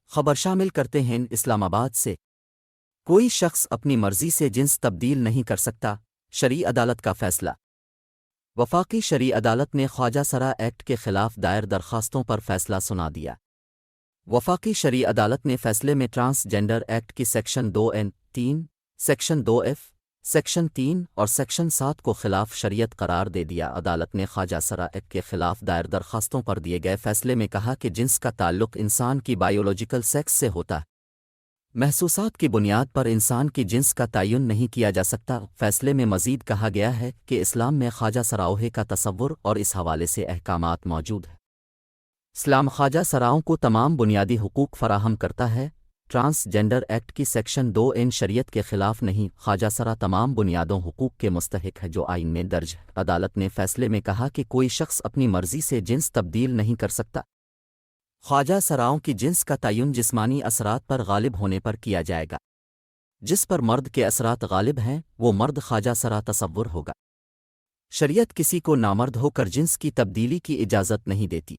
خبر شامل کرتے ہیں اسلام آباد سے۔ کوئی شخص اپنی مرضی سے جنس تبدیل نہیں کر سکتا، شرعی عدالت کا فیصلہ۔ وفاقی شرعی عدالت نے خواجہ سرا ایکٹ کے خلاف دائر درخواستوں پر فیصلہ سنا دیا۔ وفاقی شرعی عدالت نے فیصلے میں ٹرانس جینڈر ایکٹ کی سیکشن 2(3), سیکشن 2(f), سیکشن 3 اور سیکشن 7 کو خلاف شریعت قرار دے دیا۔ عدالت نے خواجہ سرا ایکٹ کے خلاف دائر درخواستوں پر دیے گئے فیصلے میں کہا کہ جنس کا تعلق انسان کی بائیولوجیکل سیکس سے ہوتا ہے، محسوسات کی بنیاد پر انسان کی جنس کا تعین نہیں کیا جا سکتا۔ فیصلے میں مزید کہا گیا ہے کہ اسلام میں خواجہ سراؤں کا تصور اور اس حوالے سے احکامات موجود ہیں۔ اسلام خواجہ سراؤں کو تمام بنیادی حقوق فراہم کرتا ہے۔ ٹرانس جینڈر ایکٹ کی سیکشن 2(n) شریعت کے خلاف نہیں، خواجہ سرا تمام بنیادوں حقوق کے مستحق ہے جو آئین میں درج ہے۔ عدالت نے فیصلے میں کہا کہ کوئی شخص اپنی مرضی سے جنس تبدیل نہیں کر سکتا۔ خواجہ سراؤں کی جنس کا تعین جسمانی اثرات پر غالب ہونے پر کیا جائے گا۔ جس پر مرد کے اثرات غالب ہیں وہ مرد خواجہ سرا تصور ہوگا۔ شریعت کسی کو نامرد ہو کر جنس کی تبدیلی کی اجازت نہیں دیتی۔